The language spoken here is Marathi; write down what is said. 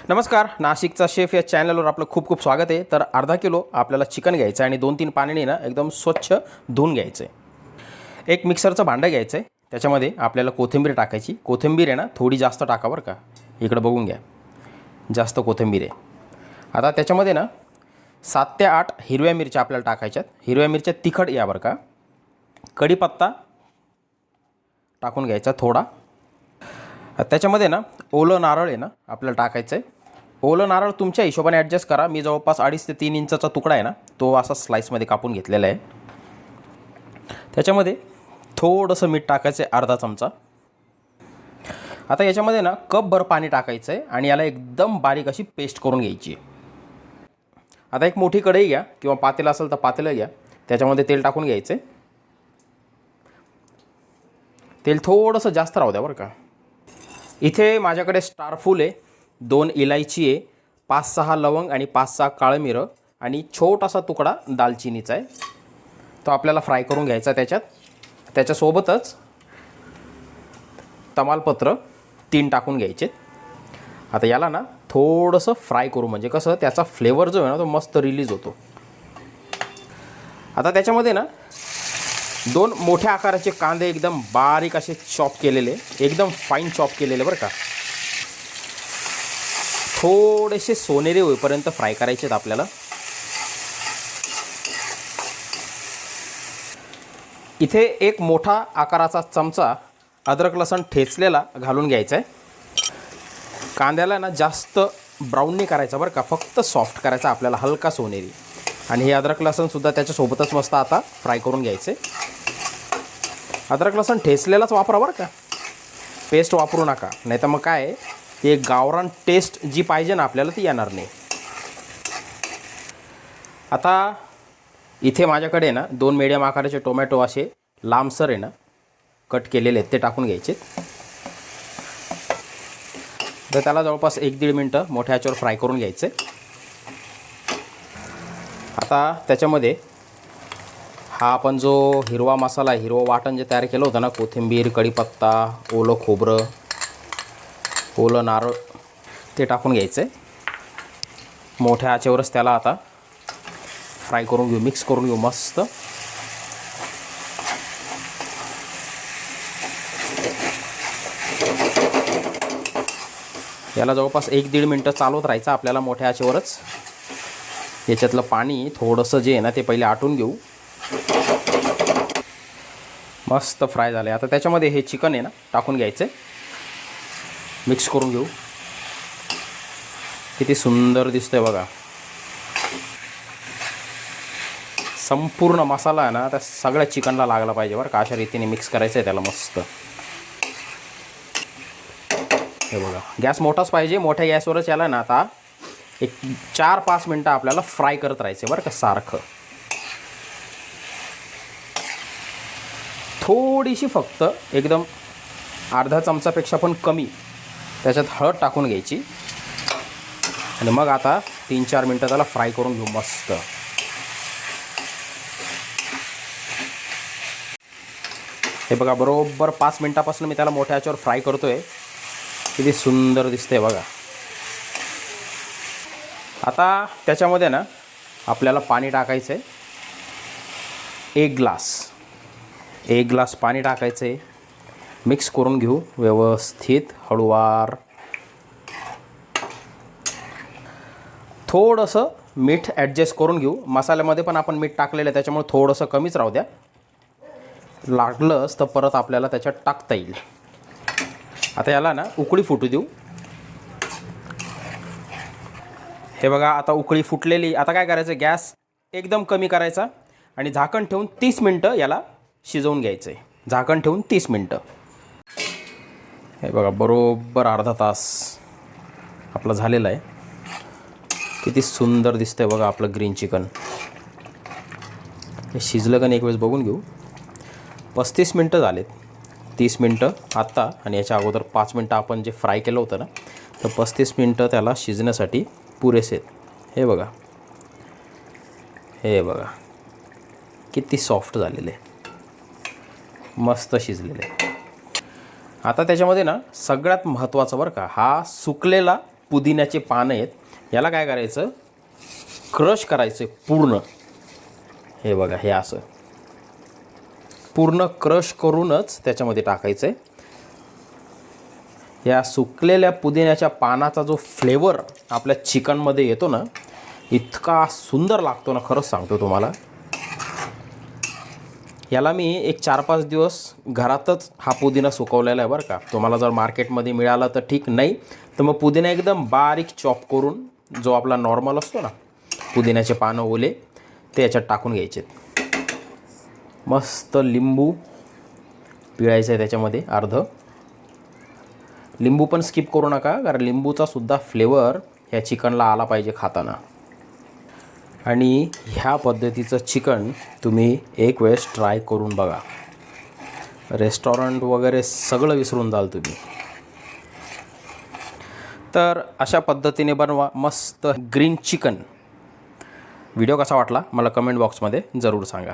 नमस्कार, नाशिकचा शेफ या चॅनलवर आपलं खूप खूप स्वागत आहे. तर अर्धा किलो आपल्याला चिकन घ्यायचं आहे आणि 2-3 पाण्याने ना एकदम स्वच्छ धुवून घ्यायचं आहे. एक मिक्सरचं भांडं घ्यायचं आहे. त्याच्यामध्ये आपल्याला कोथिंबीर टाकायची. कोथिंबीर आहे ना थोडी जास्त टाका बरं का. इकडं बघून घ्या, जास्त कोथिंबीर आहे. आता त्याच्यामध्ये ना 7 ते 8 हिरव्या मिरच्या आपल्याला टाकायच्यात. हिरव्या मिरच्या तिखट या बरं का. कढीपत्ता टाकून घ्यायचा थोडा. त्याच्यामध्ये ना ओलं नारळ आहे ना आपल्याला टाकायचं आहे. ओलं नारळ तुमच्या हिशोबाने ॲडजस्ट करा. मी जवळपास 2.5 ते 3 इंचाचा तुकडा आहे ना तो असा स्लाईसमध्ये कापून घेतलेला आहे. त्याच्यामध्ये थोडंसं मीठ टाकायचं आहे, अर्धा चमचा. आता याच्यामध्ये ना कपभर पाणी टाकायचं आहे आणि याला एकदम बारीक अशी पेस्ट करून घ्यायची आहे. आता एक मोठी कढई घ्या किंवा पातेलं असेल तर पातेलं घ्या. त्याच्यामध्ये तेल टाकून घ्यायचं आहे. तेल थोडंसं जास्त राहू द्या बरं का. इथे माझ्याकडे स्टारफूल आहे, 2 इलायची आहे, 5-6 लवंग आणि 5-6 काळं मिरं आणि छोटासा तुकडा दालचिनीचा आहे. तो आपल्याला फ्राय करून घ्यायचा. त्याच्यासोबतच तमालपत्र 3 टाकून घ्यायचे. आता याला ना थोडंसं फ्राय करू, म्हणजे कसं त्याचा फ्लेवर जो आहे ना तो मस्त रिलीज होतो. आता त्याच्यामध्ये ना 2 मोठ्या आकाराचे कांदे एकदम बारीक असे चॉप केलेले, एकदम फाईन चॉप केलेले बरं का. थोडेसे सोनेरी होईपर्यंत फ्राय करायचे आहेत आपल्याला. इथे एक मोठा आकाराचा चमचा अद्रक लसूण ठेचलेला घालून घ्यायचा आहे. कांद्याला ना जास्त ब्राऊन नाही करायचा बरं का, फक्त सॉफ्ट करायचा आपल्याला, हलका सोनेरी. आणि हे अद्रक लसूणसुद्धा त्याच्यासोबतच मस्त आता फ्राय करून घ्यायचे. अद्रक लसूण ठेचलेलाच वापरा बरं का, पेस्ट वापरू नका. नाही तर मग काय ते गावरान टेस्ट जी पाहिजे ना आपल्याला ती येणार नाही. आता इथे माझ्याकडे ना 2 मीडियम आकाराचे टोमॅटो असे लांबसर आहे ना कट केलेले आहेत, ते टाकून घ्यायचे. तर त्याला जवळपास 1-1.5 मिनटं मोठ्या आचेवर फ्राय करून घ्यायचे. आता त्याच्यामध्ये हा आपण जो हिरवा मसाला, हिरवं वाटण जे तयार केलं होतं ना, कोथिंबीर, कढीपत्ता, ओलं खोबरं, ओलं नारळ, ते टाकून घ्यायचं आहे. मोठ्या आचेवरच त्याला आता फ्राय करून घेऊ, मिक्स करून घेऊ मस्त. याला जवळपास 1-1.5 मिनटं चालवत राहायचं आपल्याला मोठ्या आचेवरच. याच्यातलं पाणी थोडंसं जे आहे ना ते पहिले आटून घेऊ. मस्त फ्राय झाले. आता त्याच्यामध्ये हे चिकन आहे ना टाकून घ्यायचं, मिक्स करून घेऊ. किती सुंदर दिसतंय बघा. संपूर्ण मसाला आहे ना त्या सगळ्या चिकनला लागला पाहिजे बरं का. अशा रीतीने मिक्स करायचं आहे त्याला मस्त. हे बघा, गॅस मोठाच पाहिजे. मोठ्या गॅसवरच याला ना आता एक 4-5 मिनटं आपल्याला फ्राय करत राहायचं बरं का सारखं. थोडीशी फक्त एकदम अर्धा चमचापेक्षा पण कमी त्याच्यात हळद टाकून घ्यायची आणि मग आता 3-4 मिनटं त्याला फ्राय करून घेऊ मस्त. हे बघा, बरोबर 5 मिनटापासून मी त्याला मोठ्या आचेवर फ्राय करतोय. किती सुंदर दिसतंय बघा. आता त्याच्यामध्ये ना आपल्याला पाणी टाकायचं आहे. 1 ग्लास पाणी टाकायचं आहे. मिक्स करून घेऊ व्यवस्थित हळूवार. थोडंसं मीठ ॲडजस्ट करून घेऊ. मसाल्यामध्ये पण आपण मीठ टाकलेलं आहे त्याच्यामुळे थोडंसं कमीच राहू द्या. लागलंच तर परत आपल्याला त्याच्यात टाकता येईल. आता याला ना उकळी फुटू देऊ. हे बघा, आता उकळी फुटलेली. आता काय करायचं, गॅस एकदम कमी करायचा आणि झाकण ठेवून 30 मिनटं याला शिजवून घ्यायचं आहे. झाकण ठेवून 30 मिनटं. हे बघा, बरोबर अर्धा तास आपलं झालेलं आहे. किती सुंदर दिसतंय बघा आपलं ग्रीन चिकन. हे शिजलं का नाही एक वेळेस बघून घेऊ. 35 मिनटं झालेत. 30 मिनटं आत्ता आणि याच्या अगोदर 5 मिनटं आपण जे फ्राय केलं होतं ना, तर 35 मिनटं त्याला शिजण्यासाठी पुरेसे आहेत. हे बघा किती सॉफ्ट झालेले, मस्त शिजलेले. आता त्याच्यामध्ये ना सगळ्यात महत्त्वाचं बरं का, हा सुकलेला पुदिन्याचे पानं आहेत, याला काय करायचं, क्रश करायचं पूर्ण. हे बघा, हे असं पूर्ण क्रश करूनच त्याच्यामध्ये टाकायचं आहे. या सुकलेल्या पुदिन्याच्या पानाचा जो फ्लेवर आपल्या चिकनमध्ये येतो ना, इतका सुंदर लागतो ना, खरंच सांगतो तुम्हाला. याला मी एक 4-5 दिवस घरातच हा पुदिना सुकवलेला आहे बरं का. तुम्हाला जर मार्केटमध्ये मिळाला तर ठीक, नाही तर मग पुदिना एकदम बारीक चॉप करून, जो आपला नॉर्मल असतो ना पुदिन्याचे पानं ओले, ते याच्यात टाकून घ्यायचे. मस्त लिंबू पिळायचं आहे त्याच्यामध्ये, अर्ध लिंबू पण स्किप करू नका, कारण लिंबूचा सुद्धा फ्लेवर ह्या चिकनला आला पाहिजे खाताना. आणि ह्या पद्धतीचं चिकन तुम्ही एक वेळेस ट्राय करून बघा. रेस्टॉरंट वगैरे सगळं विसरून जाल तुम्ही. तर अशा पद्धतीने बनवा मस्त ग्रीन चिकन. व्हिडिओ कसा वाटला मला कमेंट बॉक्समध्ये जरूर सांगा.